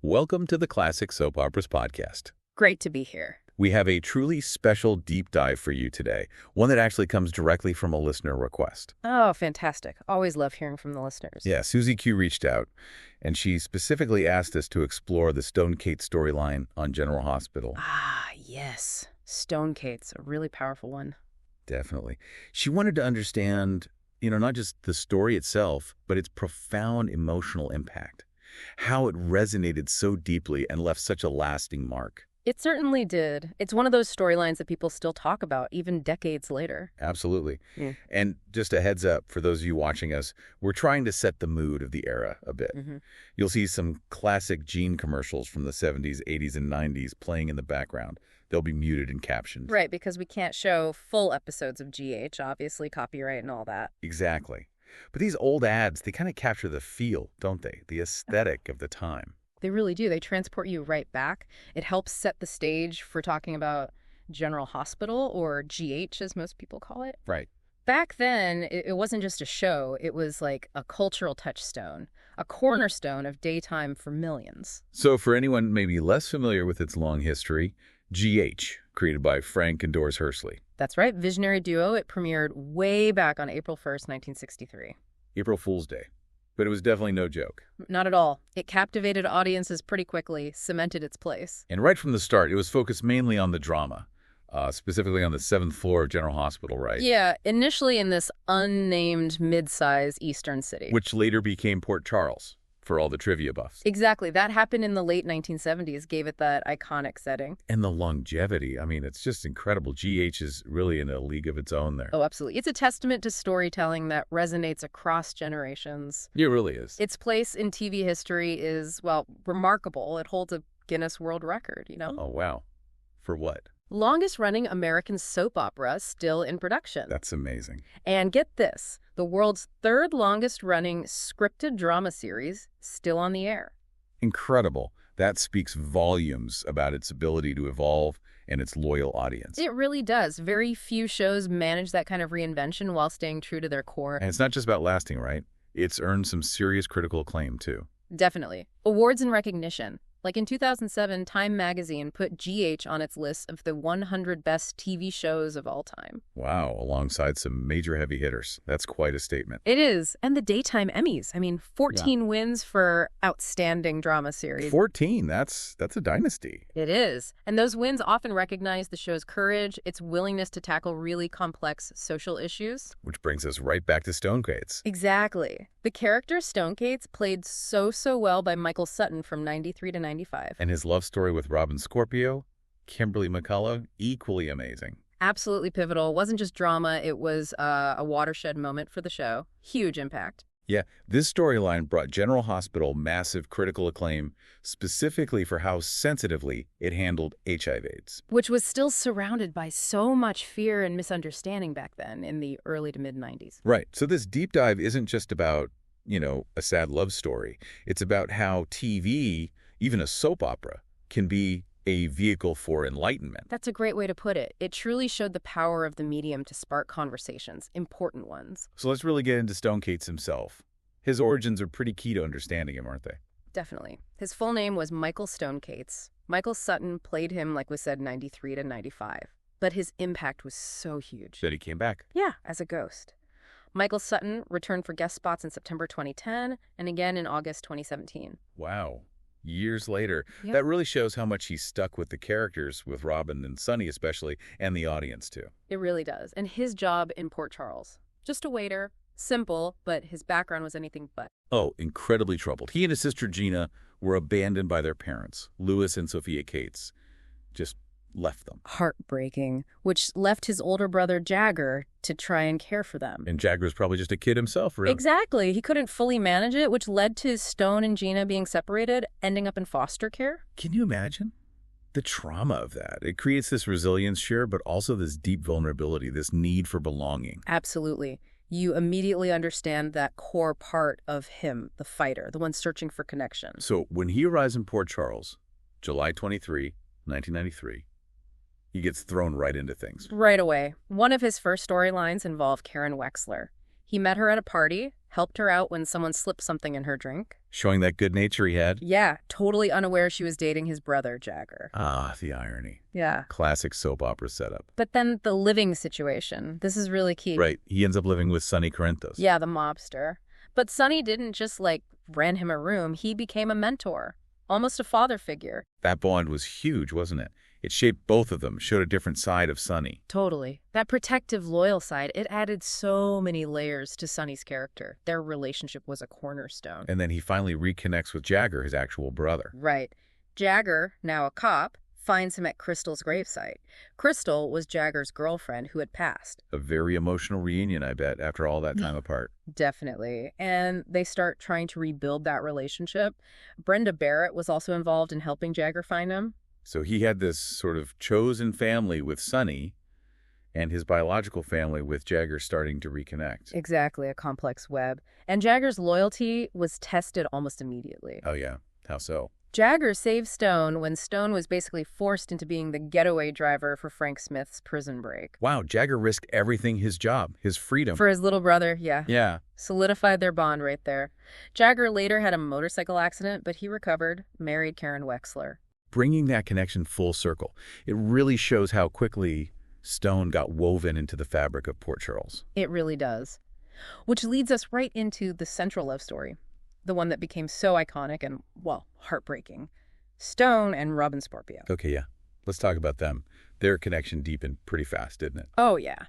Welcome to the Classic Soap Operas podcast. Great to be here. We have a truly special deep dive for you today, one that actually comes directly from a listener request. Oh, fantastic. Always love hearing from the listeners. Yeah, Susie Q reached out, and she specifically asked us to explore the Stone Kate storyline on General Hospital. Ah, yes. Stone Kate's a really powerful one. Definitely. She wanted to understand, not just the story itself, but its profound emotional impact. How it resonated so deeply and left such a lasting mark. It certainly did. It's one of those storylines that people still talk about, even decades later. Absolutely. Yeah. And just a heads up for those of you watching us, we're trying to set the mood of the era a bit. You'll see some classic Gene commercials from the 70s, 80s, and 90s playing in the background. They'll be muted and captioned. Right, because we can't show full episodes of GH, obviously, copyright and all that. Exactly. But these old ads, they kind of capture the feel, don't they? The aesthetic of the time. They really do. They transport you right back. It helps set the stage for talking about General Hospital, or GH as most people call it. Right. Back then, it wasn't just a show. It was like a cultural touchstone, a cornerstone of daytime for millions. So for anyone maybe less familiar with its long history, GH, created by Frank and Doris Hersley. That's right. Visionary duo. It premiered way back on April 1st, 1963. April Fool's Day. But it was definitely no joke. Not at all. It captivated audiences pretty quickly, cemented its place. And right from the start, it was focused mainly on the drama, specifically on the 7th floor of General Hospital, right? Yeah, initially in this unnamed mid-size eastern city. Which later became Port Charles, for all the trivia buffs. Exactly. That happened in the late 1970s, gave it that iconic setting. And the longevity, I mean, it's just incredible. GH is really in a league of its own there. Oh, absolutely. It's a testament to storytelling that resonates across generations. It really is. Its place in TV history is, well, remarkable. It holds a Guinness World Record, Oh, wow. For what? Longest-running American soap opera still in production. That's amazing. And get this, the world's third longest-running scripted drama series still on the air. Incredible. That speaks volumes about its ability to evolve and its loyal audience. It really does. Very few shows manage that kind of reinvention while staying true to their core. And it's not just about lasting, right? It's earned some serious critical acclaim, too. Definitely. Awards and recognition. Like in 2007, Time magazine put GH on its list of the 100 best TV shows of all time. Wow, alongside some major heavy hitters. That's quite a statement. It is. And the daytime Emmys. 14 wins for Outstanding Drama Series. 14, that's a dynasty. It is. And those wins often recognize the show's courage, its willingness to tackle really complex social issues. Which brings us right back to Stone Kate's. Exactly. The character Stone Kate's played so well by Michael Sutton from 93 to 95. And his love story with Robin Scorpio, Kimberly McCullough, equally amazing. Absolutely pivotal. It wasn't just drama. It was a watershed moment for the show. Huge impact. Yeah, this storyline brought General Hospital massive critical acclaim, specifically for how sensitively it handled HIV/AIDS. Which was still surrounded by so much fear and misunderstanding back then in the early to mid-90s. Right. So this deep dive isn't just about, a sad love story. It's about how TV, even a soap opera, can be a vehicle for enlightenment. That's a great way to put it. It truly showed the power of the medium to spark conversations, important ones. So let's really get into Stone Kate's himself. His origins are pretty key to understanding him, aren't they? Definitely. His full name was Michael Stone Kates. Michael Sutton played him, like we said, 93 to 95. But his impact was so huge. That he came back. Yeah, as a ghost. Michael Sutton returned for guest spots in September 2010 and again in August 2017. Wow. Years later. Yep. That really shows how much he stuck with the characters, with Robin and Sonny especially, and the audience too. It really does. And his job in Port Charles. Just a waiter. Simple, but his background was anything but. Oh, incredibly troubled. He and his sister Gina were abandoned by their parents, Louis and Sophia Cates. Just left them. Heartbreaking, which left his older brother Jagger to try and care for them. And Jagger's probably just a kid himself, really. Exactly. He couldn't fully manage it, which led to Stone and Gina being separated, ending up in foster care. Can you imagine the trauma of that? It creates this resilience, sure, but also this deep vulnerability, this need for belonging. Absolutely. You immediately understand that core part of him, the fighter, the one searching for connection. So when he arrives in Port Charles, July 23, 1993, he gets thrown right into things. Right away. One of his first storylines involved Karen Wexler. He met her at a party, helped her out when someone slipped something in her drink. Showing that good nature he had. Yeah, totally unaware she was dating his brother, Jagger. Ah, the irony. Yeah. Classic soap opera setup. But then the living situation. This is really key. Right. He ends up living with Sonny Corinthos. Yeah, the mobster. But Sonny didn't just, rent him a room. He became a mentor, almost a father figure. That bond was huge, wasn't it? It shaped both of them, showed a different side of Sonny. Totally. That protective, loyal side, it added so many layers to Sonny's character. Their relationship was a cornerstone. And then he finally reconnects with Jagger, his actual brother. Right. Jagger, now a cop, finds him at Crystal's gravesite. Crystal was Jagger's girlfriend who had passed. A very emotional reunion, I bet, after all that time apart. Definitely. And they start trying to rebuild that relationship. Brenda Barrett was also involved in helping Jagger find him. So he had this sort of chosen family with Sonny and his biological family with Jagger starting to reconnect. Exactly, a complex web. And Jagger's loyalty was tested almost immediately. Oh, yeah. How so? Jagger saved Stone when Stone was basically forced into being the getaway driver for Frank Smith's prison break. Wow, Jagger risked everything, his job, his freedom. For his little brother, yeah. Yeah. Solidified their bond right there. Jagger later had a motorcycle accident, but he recovered, married Karen Wexler. Bringing that connection full circle, it really shows how quickly Stone got woven into the fabric of Port Charles. It really does. Which leads us right into the central love story. The one that became so iconic and, heartbreaking. Stone and Robin Scorpio. Okay, yeah. Let's talk about them. Their connection deepened pretty fast, didn't it? Oh, yeah.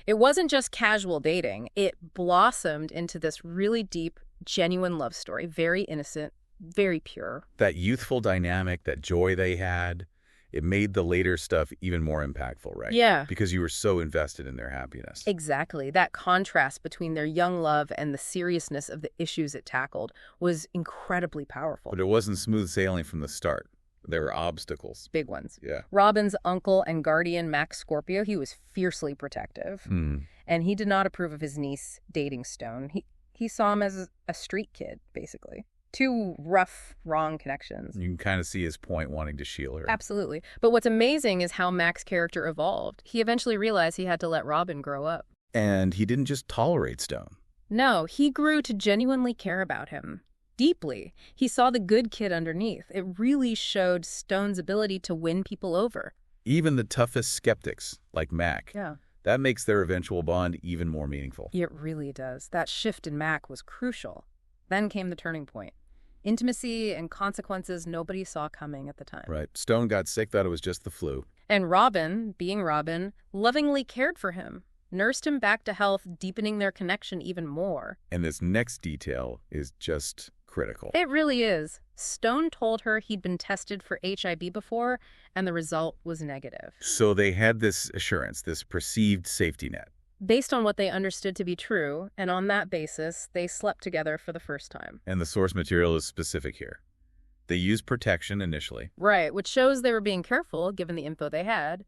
It wasn't just casual dating. It blossomed into this really deep, genuine love story. Very innocent, very pure. That youthful dynamic, that joy they had, it made the later stuff even more impactful, right? Yeah. Because you were so invested in their happiness. Exactly. That contrast between their young love and the seriousness of the issues it tackled was incredibly powerful. But it wasn't smooth sailing from the start. There were obstacles. Big ones. Yeah. Robin's uncle and guardian, Max Scorpio, he was fiercely protective. And he did not approve of his niece dating Stone. He saw him as a street kid, basically. Two rough, wrong connections. You can kind of see his point wanting to shield her. Absolutely. But what's amazing is how Mac's character evolved. He eventually realized he had to let Robin grow up. And he didn't just tolerate Stone. No, he grew to genuinely care about him. Deeply. He saw the good kid underneath. It really showed Stone's ability to win people over. Even the toughest skeptics, like Mac. Yeah. That makes their eventual bond even more meaningful. It really does. That shift in Mac was crucial. Then came the turning point. Intimacy and consequences nobody saw coming at the time. Right. Stone got sick, thought it was just the flu. And Robin, being Robin, lovingly cared for him, nursed him back to health, deepening their connection even more. And this next detail is just critical. It really is. Stone told her he'd been tested for HIV before, and the result was negative. So they had this assurance, this perceived safety net. Based on what they understood to be true, and on that basis, they slept together for the first time. And the source material is specific here. They used protection initially. Right, which shows they were being careful, given the info they had.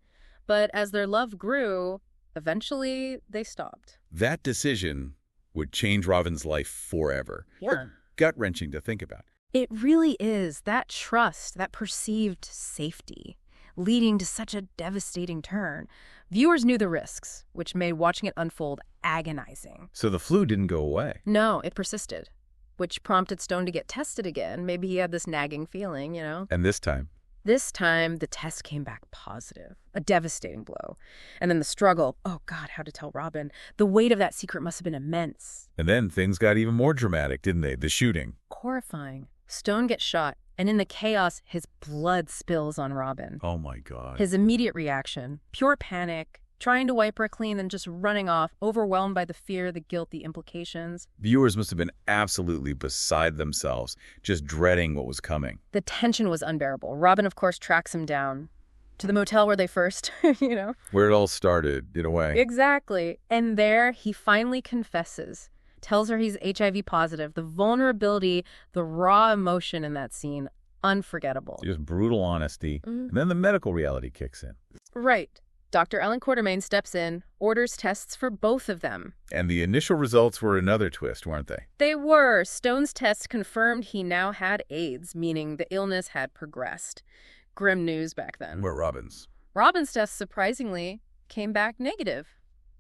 But as their love grew, eventually they stopped. That decision would change Robin's life forever. Yeah. Gut-wrenching to think about. It really is. That trust, that perceived safety, leading to such a devastating turn. Viewers knew the risks, which made watching it unfold agonizing. So the flu didn't go away. No, it persisted, which prompted Stone to get tested again. Maybe he had this nagging feeling, And this time? This time, the test came back positive. A devastating blow. And then the struggle. Oh, God, how to tell Robin. The weight of that secret must have been immense. And then things got even more dramatic, didn't they? The shooting. Horrifying. Stone gets shot, and in the chaos, his blood spills on Robin. Oh, my God. His immediate reaction, pure panic, trying to wipe her clean and just running off, overwhelmed by the fear, the guilt, the implications. Viewers must have been absolutely beside themselves, just dreading what was coming. The tension was unbearable. Robin, of course, tracks him down to the motel where they first, Where it all started, in a way. Exactly. And there, he finally confesses. Tells her he's HIV positive. The vulnerability, the raw emotion in that scene, unforgettable. Just brutal honesty. And then the medical reality kicks in. Right. Dr. Ellen Quartermain steps in, orders tests for both of them. And the initial results were another twist, weren't they? They were. Stone's tests confirmed he now had AIDS, meaning the illness had progressed. Grim news back then. Where Robin's? Robin's tests, surprisingly, came back negative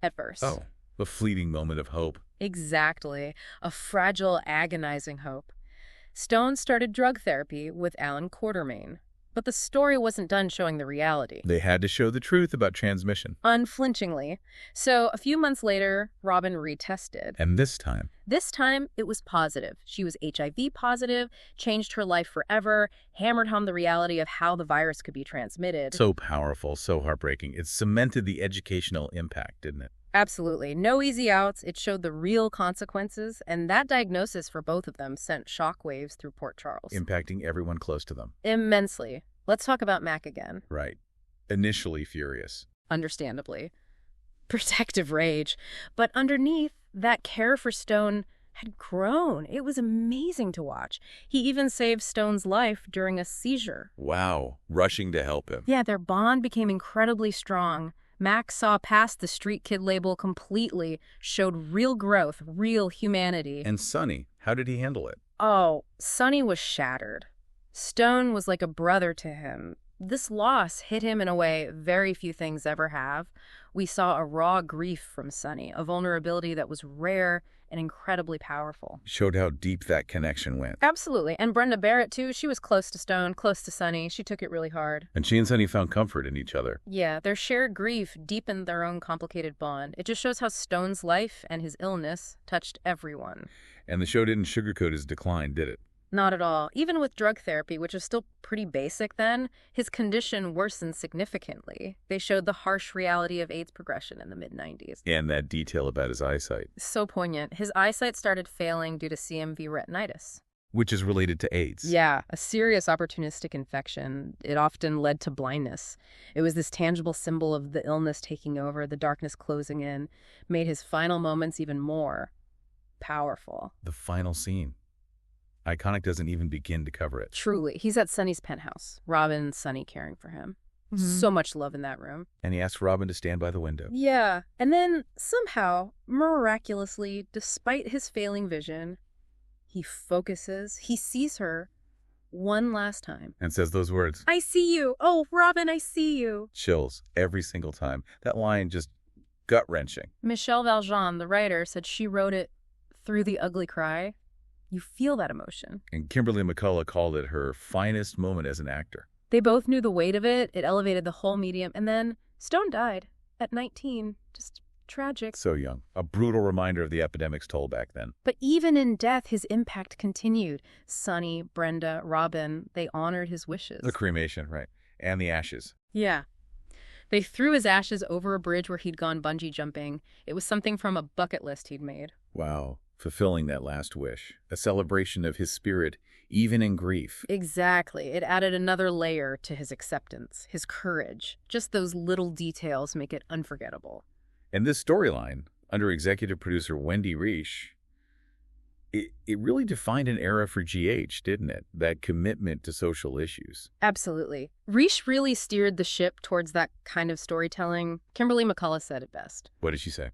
at first. Oh, the fleeting moment of hope. Exactly. A fragile, agonizing hope. Stone started drug therapy with Alan Quartermain. But the story wasn't done showing the reality. They had to show the truth about transmission. Unflinchingly. So a few months later, Robin retested. And this time? This time, it was positive. She was HIV positive, changed her life forever, hammered home the reality of how the virus could be transmitted. So powerful, so heartbreaking. It cemented the educational impact, didn't it? Absolutely. No easy outs. It showed the real consequences, and that diagnosis for both of them sent shockwaves through Port Charles. Impacting everyone close to them. Immensely. Let's talk about Mac again. Right. Initially furious. Understandably. Protective rage. But underneath, that care for Stone had grown. It was amazing to watch. He even saved Stone's life during a seizure. Wow. Rushing to help him. Yeah, their bond became incredibly strong. Mac saw past the street kid label completely, showed real growth, real humanity. And Sonny, how did he handle it? Oh, Sonny was shattered. Stone was like a brother to him. This loss hit him in a way very few things ever have. We saw a raw grief from Sonny, a vulnerability that was rare and incredibly powerful. Showed how deep that connection went. Absolutely. And Brenda Barrett, too, she was close to Stone, close to Sonny. She took it really hard. And she and Sonny found comfort in each other. Yeah, their shared grief deepened their own complicated bond. It just shows how Stone's life and his illness touched everyone. And the show didn't sugarcoat his decline, did it? Not at all. Even with drug therapy, which was still pretty basic then, his condition worsened significantly. They showed the harsh reality of AIDS progression in the mid-90s. And that detail about his eyesight. So poignant. His eyesight started failing due to CMV retinitis. Which is related to AIDS. Yeah, a serious opportunistic infection. It often led to blindness. It was this tangible symbol of the illness taking over, the darkness closing in, made his final moments even more powerful. The final scene. Iconic doesn't even begin to cover it. Truly. He's at Sonny's penthouse. Robin and Sonny caring for him. So much love in that room. And he asks Robin to stand by the window. Yeah. And then, somehow, miraculously, despite his failing vision, he focuses, he sees her one last time. And says those words. I see you. Oh, Robin, I see you. Chills every single time. That line just gut-wrenching. Michelle Valjean, the writer, said she wrote it through the ugly cry. You feel that emotion. And Kimberly McCullough called it her finest moment as an actor. They both knew the weight of it. It elevated the whole medium. And then Stone died at 19. Just tragic. So young. A brutal reminder of the epidemic's toll back then. But even in death, his impact continued. Sonny, Brenda, Robin, they honored his wishes. The cremation, right. And the ashes. Yeah. They threw his ashes over a bridge where he'd gone bungee jumping. It was something from a bucket list he'd made. Wow. Fulfilling that last wish. A celebration of his spirit, even in grief. Exactly. It added another layer to his acceptance, his courage. Just those little details make it unforgettable. And this storyline, under executive producer Wendy Reich, it really defined an era for GH, didn't it? That commitment to social issues. Absolutely. Reich really steered the ship towards that kind of storytelling. Kimberly McCullough said it best. What did she say?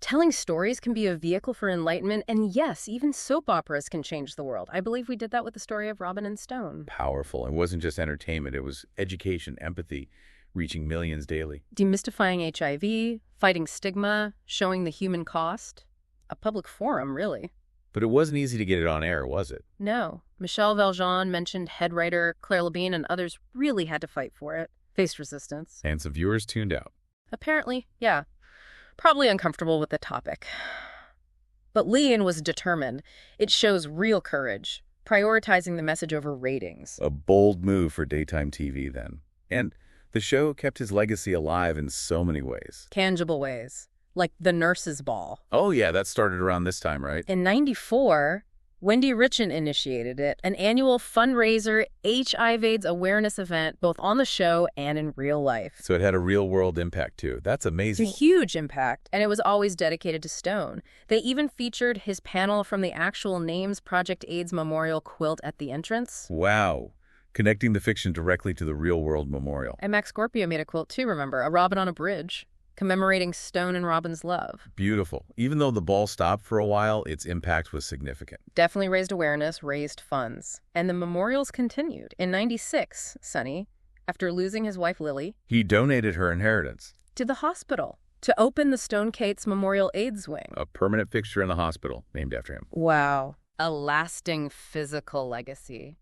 Telling stories can be a vehicle for enlightenment, and yes, even soap operas can change the world. I believe we did that with the story of Robin and Stone. Powerful. It wasn't just entertainment. It was education, empathy, reaching millions daily. Demystifying HIV, fighting stigma, showing the human cost. A public forum, really. But it wasn't easy to get it on air, was it? No. Michelle Valjean mentioned head writer Claire Labine, and others really had to fight for it. Faced resistance. And some viewers tuned out. Apparently, yeah. Probably uncomfortable with the topic. But Leon was determined. It shows real courage, prioritizing the message over ratings. A bold move for daytime TV then. And the show kept his legacy alive in so many ways. Tangible ways. Like the Nurses' Ball. Oh yeah, that started around this time, right? In '94, Wendy Richen initiated it, an annual fundraiser HIV/AIDS awareness event, both on the show and in real life. So it had a real-world impact, too. That's amazing. A huge impact, and it was always dedicated to Stone. They even featured his panel from the actual Names Project AIDS Memorial quilt at the entrance. Wow. Connecting the fiction directly to the real-world memorial. And Max Scorpio made a quilt, too, remember? A Robin on a bridge, commemorating Stone and Robin's love. Beautiful. Even though the ball stopped for a while, its impact was significant. Definitely raised awareness, raised funds. And the memorials continued. In '96, Sonny, after losing his wife Lily, He donated her inheritance. to the hospital. to open the Stone Kates Memorial AIDS Wing. A permanent fixture in the hospital named after him. Wow. A lasting physical legacy,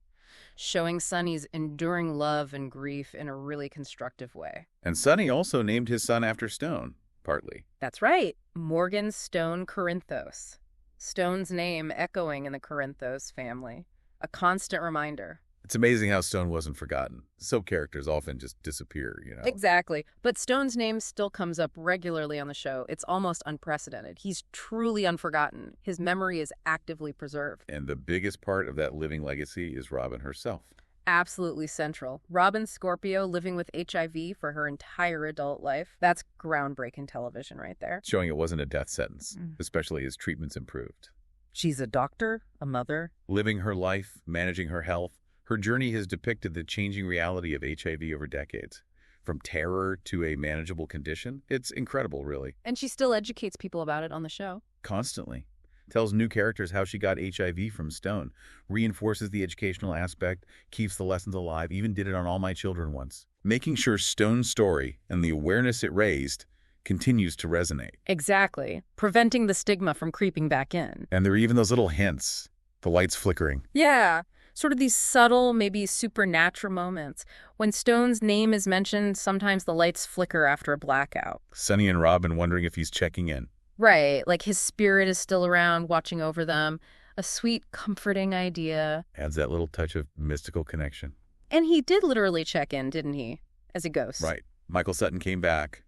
showing Sonny's enduring love and grief in a really constructive way. And Sonny also named his son after Stone, partly. That's right. Morgan Stone Corinthos. Stone's name echoing in the Corinthos family. A constant reminder. It's amazing how Stone wasn't forgotten. Soap characters often just disappear, you know. Exactly. But Stone's name still comes up regularly on the show. It's almost unprecedented. He's truly unforgotten. His memory is actively preserved. And the biggest part of that living legacy is Robin herself. Absolutely central. Robin Scorpio living with HIV for her entire adult life. That's groundbreaking television right there. Showing it wasn't a death sentence, especially as treatments improved. She's a doctor, a mother. Living her life, managing her health. Her journey has depicted the changing reality of HIV over decades. From terror to a manageable condition. It's incredible, really. And she still educates people about it on the show. Constantly. Tells new characters how she got HIV from Stone. Reinforces the educational aspect. Keeps the lessons alive. Even did it on All My Children once. Making sure Stone's story and the awareness it raised continues to resonate. Exactly. Preventing the stigma from creeping back in. And there are even those little hints. The lights flickering. Yeah. Sort of these subtle, maybe supernatural moments. When Stone's name is mentioned, sometimes the lights flicker after a blackout. Sonny and Robin wondering if he's checking in. Right, like his spirit is still around, watching over them. A sweet, comforting idea. Adds that little touch of mystical connection. And he did literally check in, didn't he? As a ghost. Right. Michael Sutton came back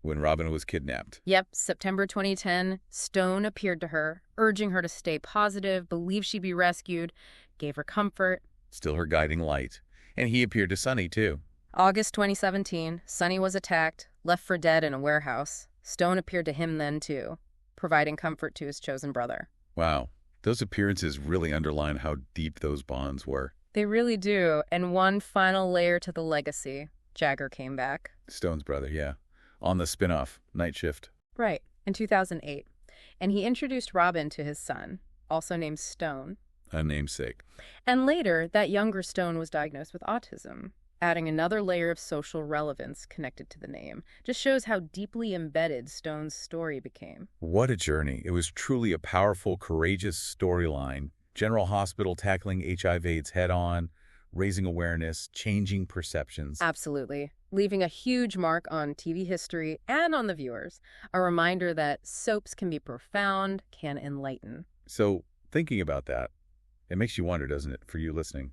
when Robin was kidnapped. Yep, September 2010, Stone appeared to her, urging her to stay positive, believe she'd be rescued, gave her comfort. Still her guiding light. And he appeared to Sonny, too. August 2017, Sonny was attacked, left for dead in a warehouse. Stone appeared to him then, too, providing comfort to his chosen brother. Wow. Those appearances really underline how deep those bonds were. They really do. And one final layer to the legacy. Jagger came back. Stone's brother, yeah. On the spin-off, Night Shift. Right, in 2008. And he introduced Robin to his son, also named Stone. A namesake. And later, that younger Stone was diagnosed with autism, adding another layer of social relevance connected to the name. Just shows how deeply embedded Stone's story became. What a journey. It was truly a powerful, courageous storyline. General Hospital tackling HIV/AIDS head-on, raising awareness, changing perceptions. Absolutely. Leaving a huge mark on TV history and on the viewers. A reminder that soaps can be profound, can enlighten. So, thinking about that, it makes you wonder, doesn't it, for you listening?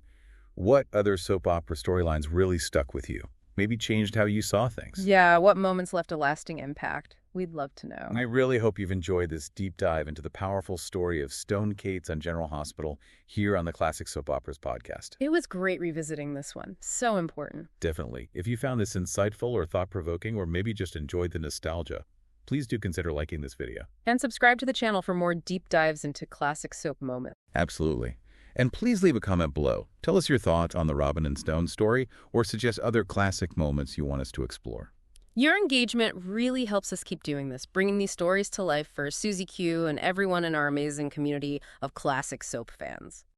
What other soap opera storylines really stuck with you? Maybe changed how you saw things? Yeah, what moments left a lasting impact? We'd love to know. I really hope you've enjoyed this deep dive into the powerful story of Stone Kates on General Hospital here on the Classic Soap Operas podcast. It was great revisiting this one. So important. Definitely. If you found this insightful or thought-provoking, or maybe just enjoyed the nostalgia, please do consider liking this video. And subscribe to the channel for more deep dives into classic soap moments. Absolutely. And please leave a comment below. Tell us your thoughts on the Robin and Stone story, or suggest other classic moments you want us to explore. Your engagement really helps us keep doing this, bringing these stories to life for Susie Q and everyone in our amazing community of classic soap fans.